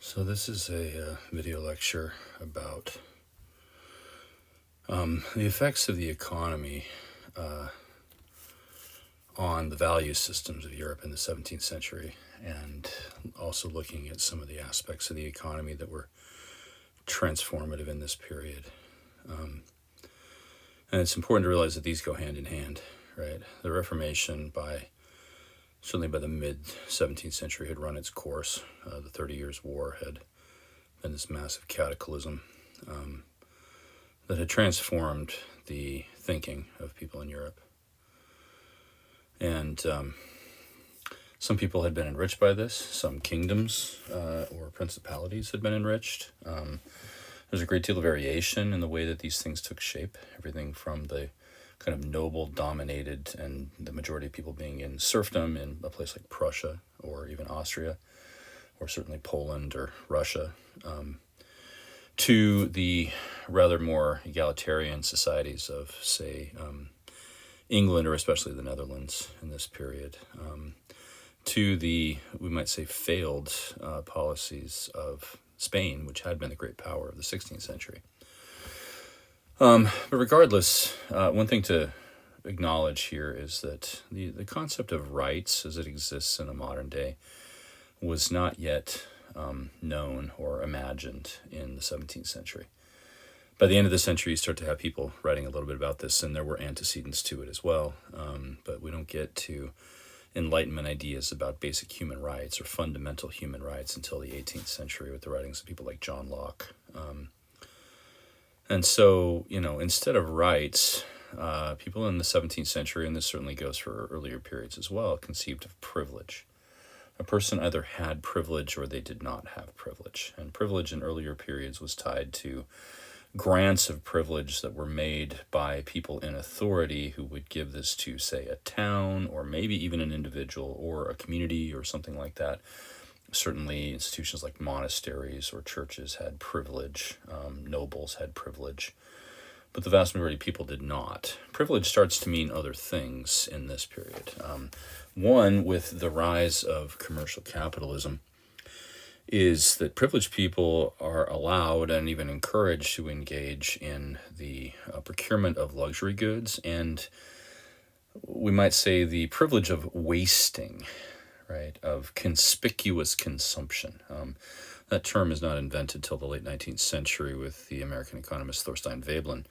So this is a video lecture about the effects of the economy on the value systems of Europe in the 17th century, and also looking at some of the aspects of the economy that were transformative in this period. And it's important to realize that these go hand in hand, right? The Reformation, certainly by the mid-17th century, had run its course. The 30 Years' War had been this massive cataclysm that had transformed the thinking of people in Europe. And some people had been enriched by this. Some kingdoms or principalities had been enriched. There's a great deal of variation in the way that these things took shape. Everything from the kind of noble-dominated and the majority of people being in serfdom in a place like Prussia or even Austria, or certainly Poland or Russia, to the rather more egalitarian societies of, say, England, or especially the Netherlands in this period, to the, we might say, failed policies of Spain, which had been the great power of the 16th century. But regardless, one thing to acknowledge here is that the concept of rights as it exists in the modern day was not yet known or imagined in the 17th century. By the end of the century, you start to have people writing a little bit about this, and there were antecedents to it as well. But we don't get to Enlightenment ideas about basic human rights or fundamental human rights until the 18th century with the writings of people like John Locke. And so, instead of rights, people in the 17th century, and this certainly goes for earlier periods as well, conceived of privilege. A person either had privilege or they did not have privilege. And privilege in earlier periods was tied to grants of privilege that were made by people in authority who would give this to, say, a town or maybe even an individual or a community or something like that. Certainly institutions like monasteries or churches had privilege, nobles had privilege, but the vast majority of people did not. Privilege starts to mean other things in this period. One, with the rise of commercial capitalism, is that privileged people are allowed and even encouraged to engage in the procurement of luxury goods and, we might say, the privilege of wasting, right, of conspicuous consumption. That term is not invented till the late 19th century with the American economist Thorstein Veblen,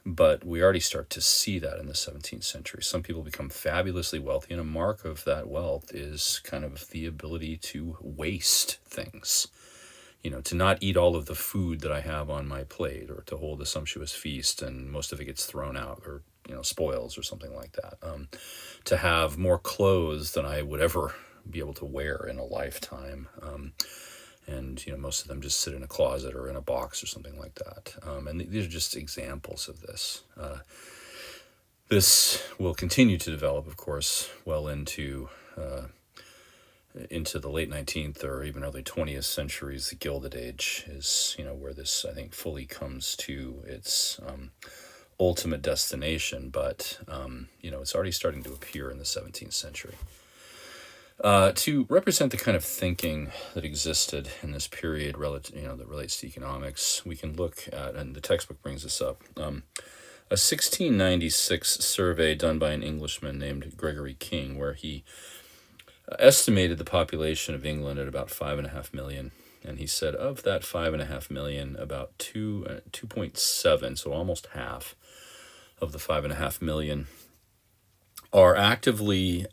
but we already start to see that in the 17th century. Some people become fabulously wealthy, and a mark of that wealth is kind of the ability to waste things. To not eat all of the food that I have on my plate, or to hold a sumptuous feast and most of it gets thrown out or, spoils or something like that. To have more clothes than I would ever be able to wear in a lifetime. And most of them just sit in a closet or in a box or something like that. And these are just examples of this. This will continue to develop, of course, well into the late 19th or even early 20th centuries. The Gilded Age is, where this, I think, fully comes to its ultimate destination. But, it's already starting to appear in the 17th century. To represent the kind of thinking that existed in this period, that relates to economics, we can look at, and the textbook brings this up, a 1696 survey done by an Englishman named Gregory King, where he estimated the population of England at about 5.5 million. And he said of that 5.5 million, about 2.7, so almost half of the 5.5 million, are actively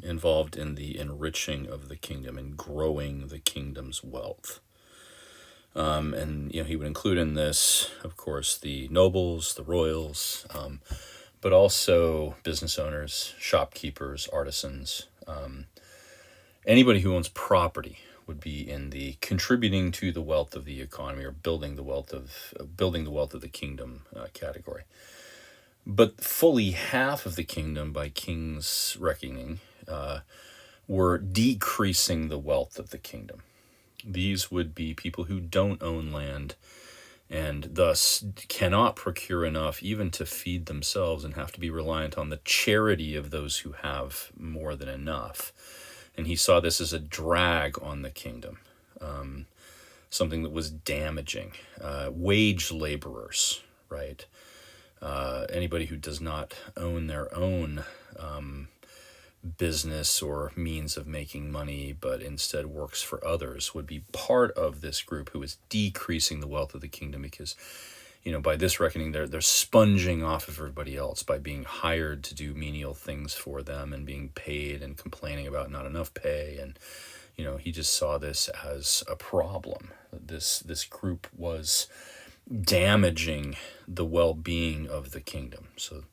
involved in the enriching of the kingdom and growing the kingdom's wealth. And he would include in this, of course, the nobles, the royals, but also business owners, shopkeepers, artisans. Anybody who owns property would be in the contributing to the wealth of the economy or building the wealth of the kingdom category. But fully half of the kingdom, by King's reckoning, were decreasing the wealth of the kingdom. These would be people who don't own land and thus cannot procure enough even to feed themselves and have to be reliant on the charity of those who have more than enough. And he saw this as a drag on the kingdom. something that was damaging. Wage laborers, right? Anybody who does not own their own business or means of making money, but instead works for others, would be part of this group who is decreasing the wealth of the kingdom, because by this reckoning, they're sponging off of everybody else by being hired to do menial things for them and being paid and complaining about not enough pay. And he just saw this as a problem. This group was damaging the well-being of the kingdom. So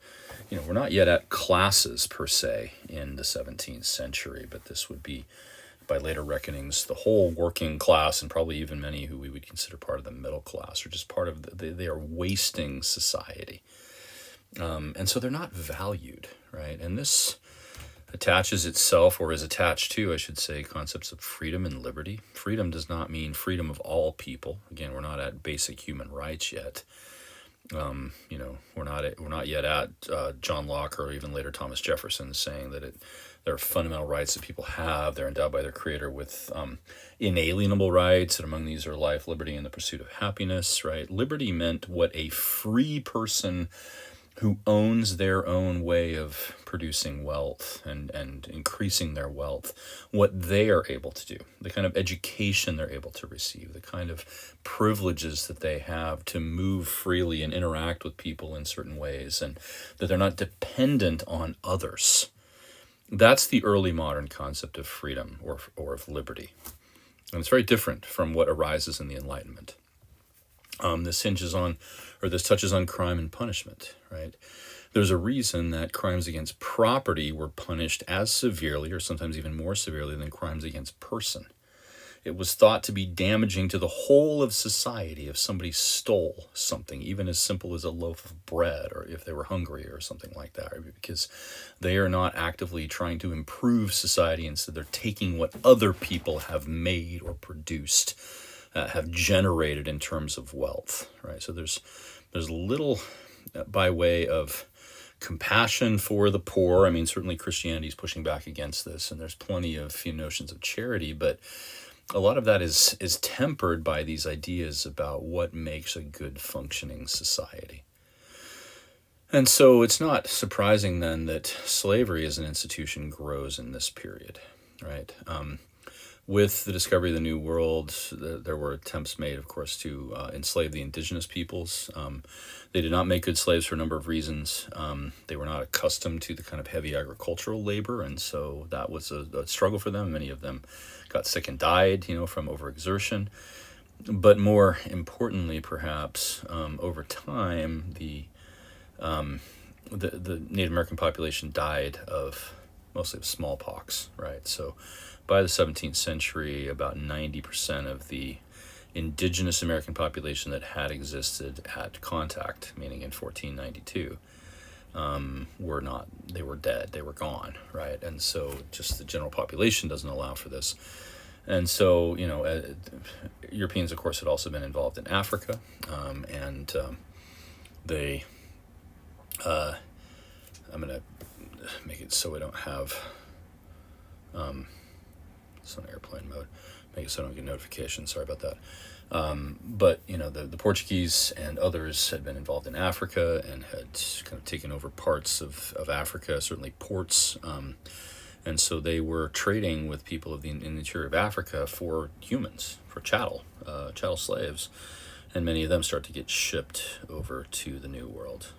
we're not yet at classes per se in the 17th century, but this would be, by later reckonings, the whole working class, and probably even many who we would consider part of the middle class, or just part of they are wasting society. And so they're not valued, right? And this attaches itself, or is attached to, I should say, concepts of freedom and liberty. Freedom does not mean freedom of all people. Again, we're not at basic human rights yet. We're not yet at John Locke or even later Thomas Jefferson saying that there are fundamental rights that people have. They're endowed by their creator with inalienable rights, and among these are life, liberty, and the pursuit of happiness, right? Liberty meant what a free person who owns their own way of producing wealth and increasing their wealth, what they are able to do, the kind of education they're able to receive, the kind of privileges that they have to move freely and interact with people in certain ways, and that they're not dependent on others. That's the early modern concept of freedom or of liberty. And it's very different from what arises in the Enlightenment. This touches on crime and punishment, right? There's a reason that crimes against property were punished as severely, or sometimes even more severely, than crimes against person. It was thought to be damaging to the whole of society if somebody stole something, even as simple as a loaf of bread, or if they were hungry or something like that, right? Because they are not actively trying to improve society. Instead, they're taking what other people have made or produced, have generated in terms of wealth, right? So there's little by way of compassion for the poor. I mean, certainly Christianity is pushing back against this, and there's plenty of notions of charity, but a lot of that is tempered by these ideas about what makes a good functioning society. And so it's not surprising then that slavery as an institution grows in this period, right? With the discovery of the New World, there were attempts made, of course, to enslave the indigenous peoples. They did not make good slaves for a number of reasons. They were not accustomed to the kind of heavy agricultural labor, and so that was a struggle for them. Many of them got sick and died, from overexertion. But more importantly, perhaps, over time, the Native American population died mostly of smallpox, right? So by the 17th century, about 90% of the indigenous American population that had existed at contact, meaning in 1492, they were dead, they were gone, right? And so just the general population doesn't allow for this. And so, Europeans, of course, had also been involved in Africa, and they, I'm going to make it so I don't have, it's on airplane mode, make it so I don't get notifications, sorry about that. But, the Portuguese and others had been involved in Africa and had kind of taken over parts of Africa, certainly ports. And so they were trading with people in the interior of Africa for humans, for chattel slaves. And many of them start to get shipped over to the New World.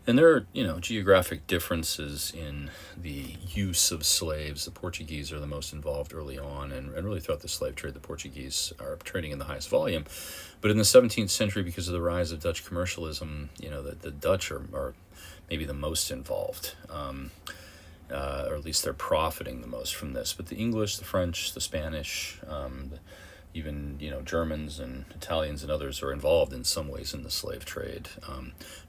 And there are, geographic differences in the use of slaves. The Portuguese are the most involved early on, and really throughout the slave trade, the Portuguese are trading in the highest volume. But in the 17th century, because of the rise of Dutch commercialism, the Dutch are maybe the most involved, or at least they're profiting the most from this. But the English, the French, the Spanish, even Germans and Italians and others are involved in some ways in the slave trade.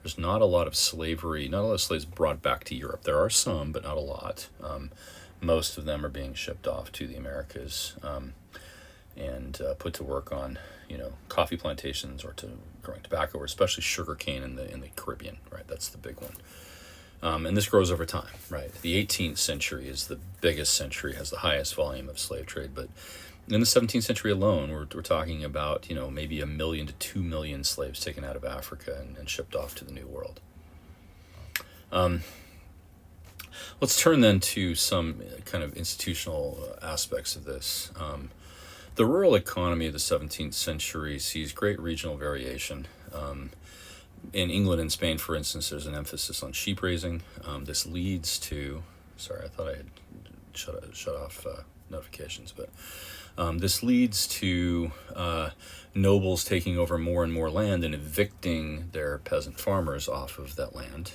There's not a lot of slavery, not a lot of slaves brought back to Europe. There are some, but not a lot. Most of them are being shipped off to the Americas and put to work on coffee plantations or to growing tobacco, or especially sugar cane in the Caribbean. Right, that's the big one. And this grows over time. Right, the 18th century is the biggest century, has the highest volume of slave trade, but In the 17th century alone, we're talking about, maybe 1 million to 2 million slaves taken out of Africa and shipped off to the New World. Let's turn then to some kind of institutional aspects of this. The rural economy of the 17th century sees great regional variation. In England and Spain, for instance, there's an emphasis on sheep raising. This leads to, sorry, I thought I had shut off notifications, but this leads to nobles taking over more and more land and evicting their peasant farmers off of that land.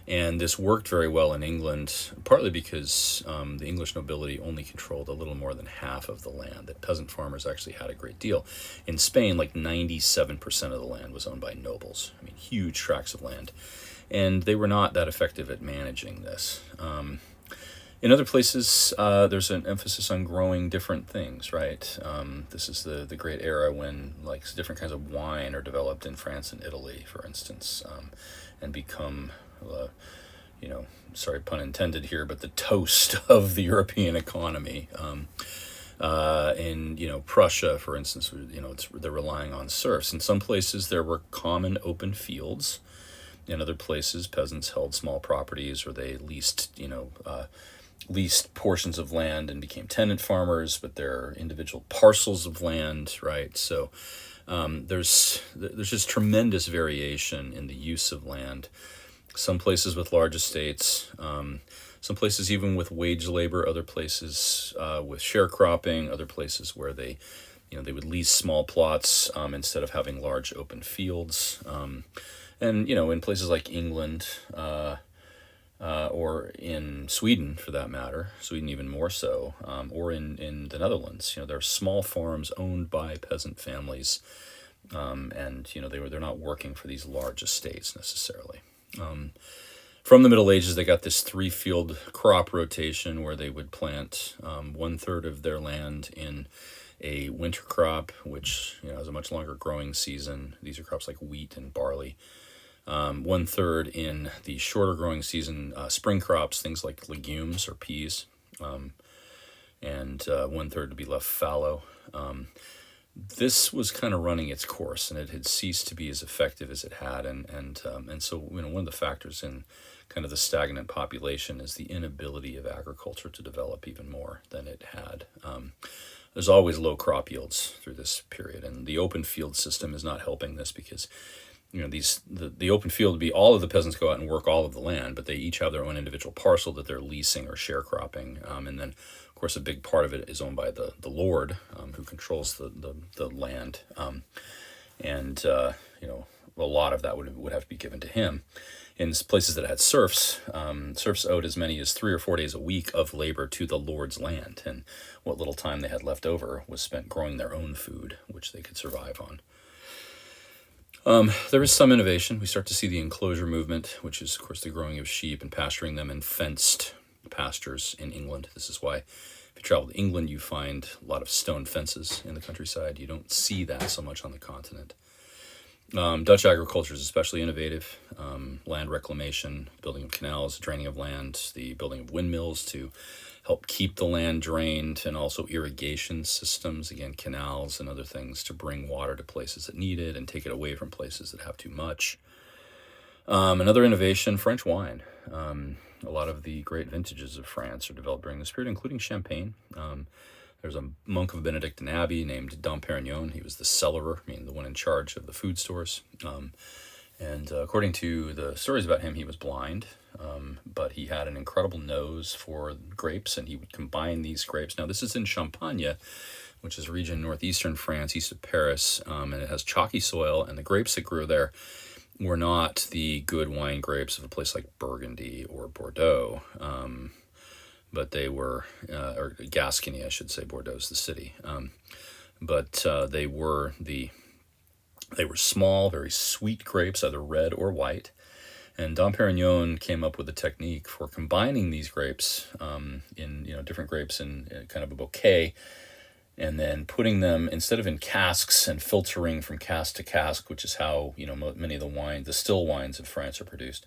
And this worked very well in England, partly because the English nobility only controlled a little more than half of the land, that peasant farmers actually had a great deal. In Spain, like 97% of the land was owned by nobles. I mean, huge tracts of land. And they were not that effective at managing this. In other places, there's an emphasis on growing different things, right? This is the great era when like different kinds of wine are developed in France and Italy, for instance, and become... sorry, pun intended here, but the toast of the European economy. In Prussia, for instance, they're relying on serfs. In some places, there were common open fields. In other places, peasants held small properties, or they leased portions of land and became tenant farmers. But there are individual parcels of land, right? So there's just tremendous variation in the use of land. Some places with large estates, some places even with wage labor, other places with sharecropping, other places where they would lease small plots instead of having large open fields. And in places like England or in Sweden, for that matter, Sweden even more so, or in the Netherlands, there are small farms owned by peasant families, and they're not working for these large estates necessarily. From the Middle Ages, they got this 3-field crop rotation where they would plant 1/3 of their land in a winter crop, which has a much longer growing season. These are crops like wheat and barley. 1/3 in the shorter growing season, spring crops, things like legumes or peas, and 1/3 to be left fallow. This was kind of running its course, and it had ceased to be as effective as it had, and so one of the factors in kind of the stagnant population is the inability of agriculture to develop even more than it had. There's always low crop yields through this period, and the open field system is not helping this because the open field would be all of the peasants go out and work all of the land, but they each have their own individual parcel that they're leasing or sharecropping, and then of course a big part of it is owned by the lord, who controls the land, and a lot of that would have to be given to him. In places that had serfs, serfs owed as many as 3 or 4 days a week of labor to the lord's land, and what little time they had left over was spent growing their own food, which they could survive on. There is some innovation. We start to see the enclosure movement, which is, of course, the growing of sheep and pasturing them in fenced pastures in England. This is why if you travel to England, you find a lot of stone fences in the countryside. You don't see that so much on the continent. Dutch agriculture is especially innovative. Land reclamation, building of canals, draining of land, the building of windmills to help keep the land drained, and also irrigation systems, again, canals and other things to bring water to places that need it and take it away from places that have too much. Another innovation, French wine. A lot of the great vintages of France are developed during this period, including Champagne. There's a monk of Benedictine Abbey named Dom Perignon. He was the cellarer, the one in charge of the food stores. And according to the stories about him, he was blind, but he had an incredible nose for grapes, and he would combine these grapes. Now, this is in Champagne, which is a region in northeastern France, east of Paris, and it has chalky soil, and the grapes that grew there were not the good wine grapes of a place like Burgundy or Bordeaux, but they were, or Gascony, I should say. Bordeaux is the city, but they were small, very sweet grapes, either red or white. And Dom Perignon came up with a technique for combining these grapes in different grapes in kind of a bouquet, and then putting them, instead of in casks and filtering from cask to cask, which is how many of the still wines of France are produced.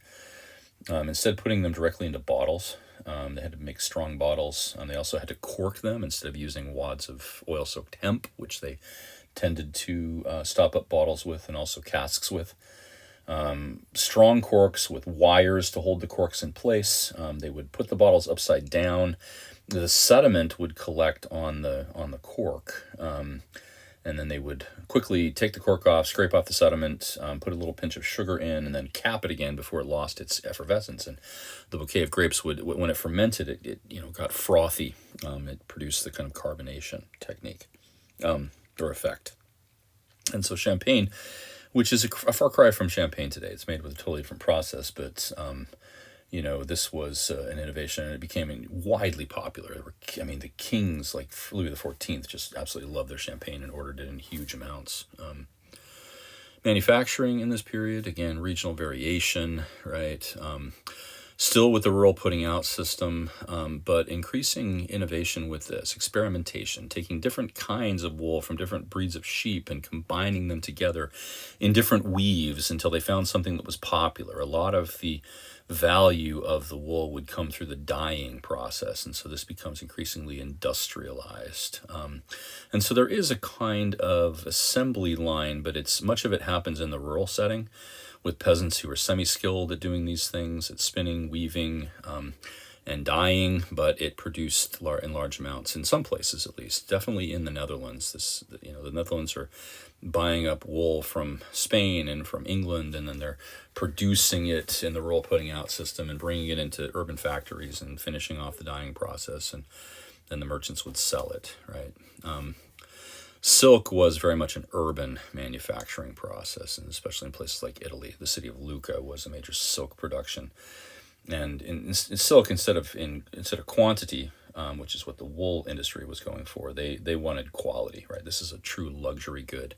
Instead, putting them directly into bottles They had to make strong bottles. They also had to cork them instead of using wads of oil-soaked hemp, which they tended to stop up bottles with and also casks with. Strong corks with wires to hold the corks in place. They would put the bottles upside down. The sediment would collect on the cork, and then they would quickly take the cork off, scrape off the sediment, put a little pinch of sugar in, and then cap it again before it lost its effervescence. And the bouquet of grapes would, when it fermented, it got frothy. It produced the kind of carbonation technique or effect. And so champagne, which is a far cry from champagne today. It's made with a totally different process, but this was an innovation, and it became widely popular. The kings like Louis XIV just absolutely loved their champagne and ordered it in huge amounts. Manufacturing in this period, again, regional variation, right? Still with the rural putting out system, but increasing innovation with this, experimentation, taking different kinds of wool from different breeds of sheep and combining them together in different weaves until they found something that was popular. A lot of the value of the wool would come through the dyeing process, and so this becomes increasingly industrialized. And so there is a kind of assembly line, but much of it happens in the rural setting, with peasants who are semi-skilled at doing these things, at spinning, weaving, and dyeing, but it produced in large amounts in some places, at least. Definitely in the Netherlands. The Netherlands are buying up wool from Spain and from England, and then they're producing it in the rural putting out system and bringing it into urban factories and finishing off the dyeing process, and then the merchants would sell it, right? Silk was very much an urban manufacturing process, and especially in places like Italy. The city of Lucca was a major silk production. And in silk, instead of quantity, which is what the wool industry was going for, they wanted quality, right? This is a true luxury good.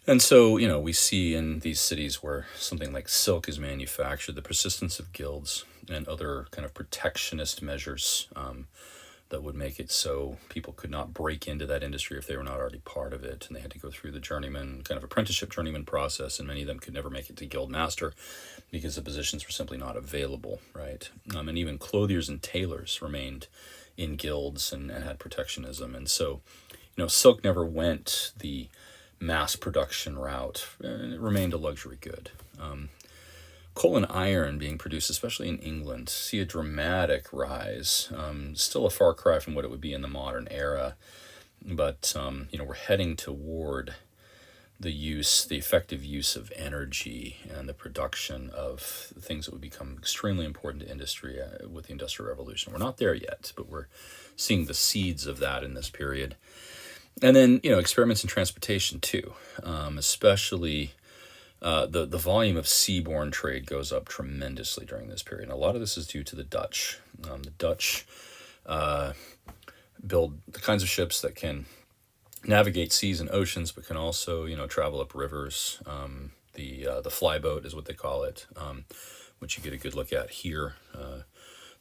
And so, we see in these cities where something like silk is manufactured, the persistence of guilds and other kind of protectionist measures that would make it so people could not break into that industry if they were not already part of it, and they had to go through the kind of apprenticeship journeyman process, and many of them could never make it to guild master because the positions were simply not available, right? And even clothiers and tailors remained in guilds and had protectionism, and so, silk never went the mass production route. It remained a luxury good. Coal and iron being produced, especially in England, see a dramatic rise. Still a far cry from what it would be in the modern era, but we're heading toward the effective use of energy and the production of things that would become extremely important to industry with the Industrial Revolution. We're not there yet, but we're seeing the seeds of that in this period. And then, experiments in transportation too, especially the volume of seaborne trade goes up tremendously during this period. And a lot of this is due to the Dutch. The Dutch build the kinds of ships that can navigate seas and oceans, but can also, travel up rivers. The flyboat is what they call it, which you get a good look at here.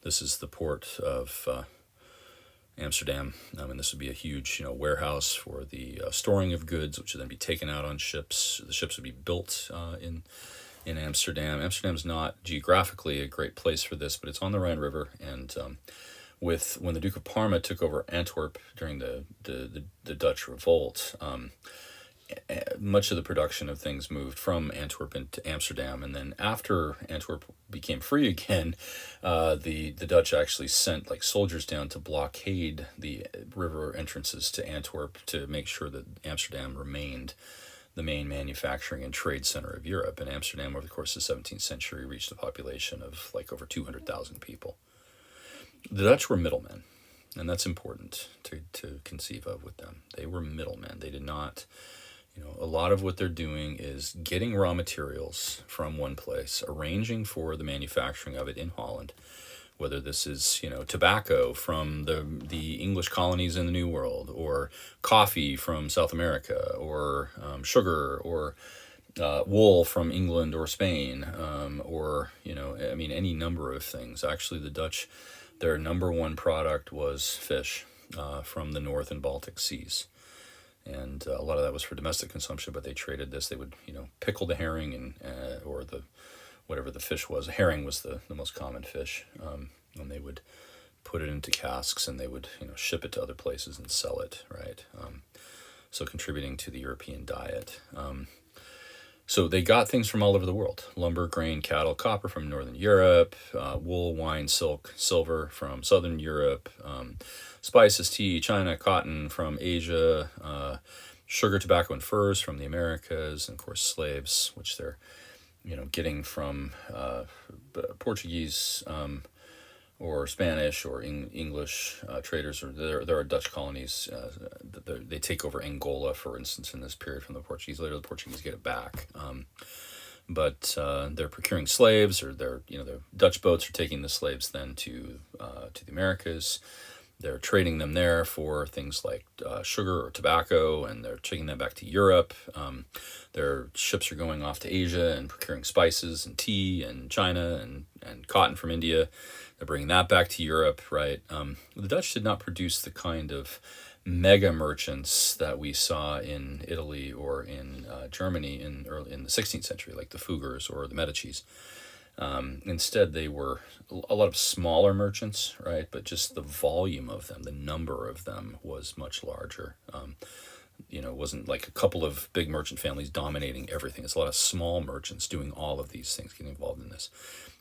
This is the port of Amsterdam, and this would be a huge, warehouse for the storing of goods, which would then be taken out on ships. The ships would be built in Amsterdam. Amsterdam's not geographically a great place for this, but it's on the Rhine River, and when the Duke of Parma took over Antwerp during the Dutch Revolt, much of the production of things moved from Antwerp into Amsterdam, and then after Antwerp became free again, the Dutch actually sent soldiers down to blockade the river entrances to Antwerp to make sure that Amsterdam remained the main manufacturing and trade center of Europe. And Amsterdam, over the course of the 17th century, reached a population of over 200,000 people. The Dutch were middlemen, and that's important to conceive of with them. They were middlemen. They did not... a lot of what they're doing is getting raw materials from one place, arranging for the manufacturing of it in Holland, whether this is, tobacco from the English colonies in the New World, or coffee from South America, or sugar, or wool from England or Spain, or, any number of things. Actually, the Dutch, their number one product was fish from the North and Baltic Seas. And a lot of that was for domestic consumption, but they traded this. They would, pickle the herring or whatever the fish was. Herring was the most common fish. and they would put it into casks, and they would ship it to other places and sell it, right? So contributing to the European diet. So they got things from all over the world: lumber, grain, cattle, copper from Northern Europe, wool, wine, silk, silver from Southern Europe, spices, tea, China, cotton from Asia, sugar, tobacco, and furs from the Americas, and of course slaves, which they're getting from Portuguese or Spanish or English traders. Or there are Dutch colonies that they take over Angola, for instance, in this period from the Portuguese. Later, the Portuguese get it back. But they're procuring slaves, or their Dutch boats are taking the slaves then to the Americas. They're trading them there for things like sugar or tobacco, and they're taking them back to Europe. Their ships are going off to Asia and procuring spices and tea and China and cotton from India. They're bringing that back to Europe, right? The Dutch did not produce the kind of mega merchants that we saw in Italy or in Germany in the 16th century, like the Fuggers or the Medicis. Instead, they were a lot of smaller merchants, right? But just the volume of them, the number of them was much larger. It wasn't like a couple of big merchant families dominating everything. It's a lot of small merchants doing all of these things, getting involved in this.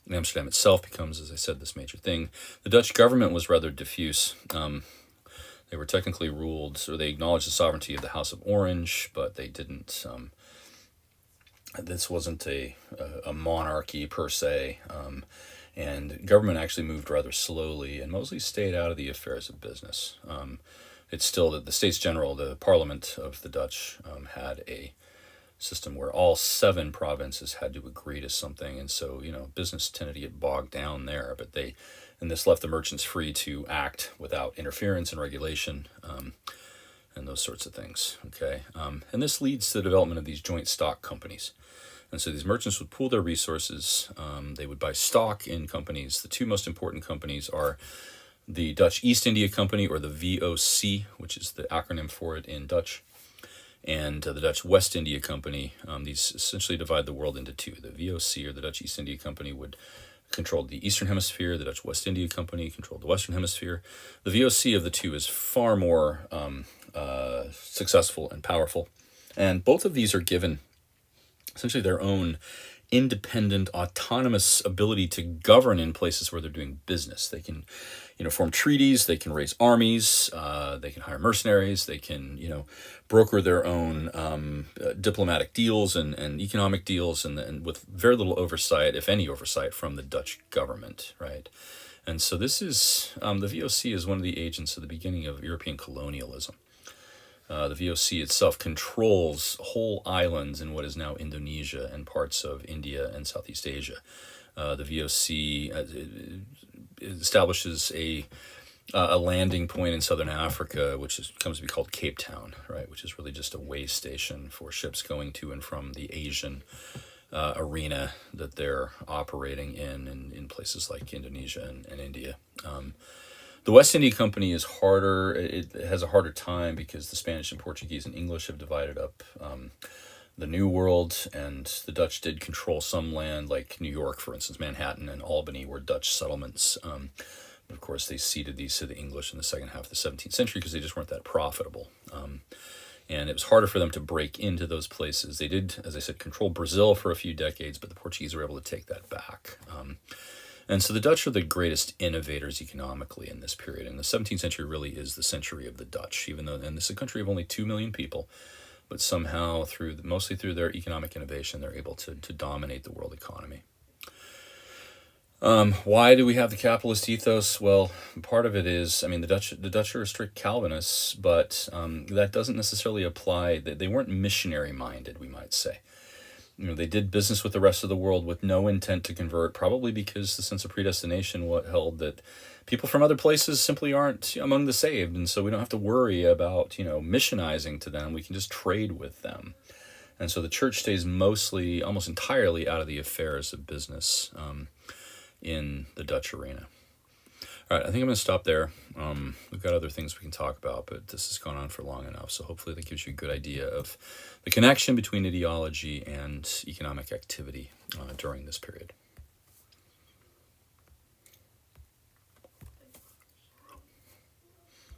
And Amsterdam itself becomes, as I said, this major thing. The Dutch government was rather diffuse. They were technically ruled, or they acknowledged the sovereignty of the House of Orange, but they didn't. This wasn't a monarchy per se, and government actually moved rather slowly and mostly stayed out of the affairs of business. It's still that the States General, the Parliament of the Dutch, had a system where all 7 provinces had to agree to something, and so business tended to get bogged down there. But this left the merchants free to act without interference and regulation. And those sorts of things, okay? And this leads to the development of these joint stock companies. And so these merchants would pool their resources. They would buy stock in companies. The 2 most important companies are the Dutch East India Company, or the VOC, which is the acronym for it in Dutch, and the Dutch West India Company. These essentially divide the world into 2. The VOC, or the Dutch East India Company, would control the Eastern Hemisphere. The Dutch West India Company controlled the Western Hemisphere. The VOC of the 2 is far more successful and powerful. And both of these are given essentially their own independent, autonomous ability to govern in places where they're doing business. They can, form treaties. They can raise armies. They can hire mercenaries. They can, broker their own diplomatic deals and economic deals, and with very little oversight, if any oversight, from the Dutch government, right? And so this is, the VOC is one of the agents of the beginning of European colonialism. The VOC itself controls whole islands in what is now Indonesia and parts of India and Southeast Asia. The VOC establishes a landing point in southern Africa, which comes to be called Cape Town, right? Which is really just a way station for ships going to and from the Asian arena that they're operating in places like Indonesia and India. The West India Company is harder. It has a harder time because the Spanish and Portuguese and English have divided up the New World, and the Dutch did control some land, like New York, for instance. Manhattan and Albany were Dutch settlements. But of course, they ceded these to the English in the second half of the 17th century because they just weren't that profitable. And it was harder for them to break into those places. They did, as I said, control Brazil for a few decades, but the Portuguese were able to take that back. And so the Dutch are the greatest innovators economically in this period. And the 17th century really is the century of the Dutch, even though, and this is a country of only 2 million people, but somehow, mostly through their economic innovation, they're able to dominate the world economy. Why do we have the capitalist ethos? Well, part of it is, the Dutch are strict Calvinists, but that doesn't necessarily apply. They weren't missionary-minded, we might say. They did business with the rest of the world with no intent to convert, probably because the sense of predestination held that people from other places simply aren't among the saved, and so we don't have to worry about, missionizing to them. We can just trade with them. And so the church stays mostly, almost entirely, out of the affairs of business in the Dutch arena. All right, I think I'm going to stop there. We've got other things we can talk about, but this has gone on for long enough, so hopefully that gives you a good idea of the connection between ideology and economic activity during this period.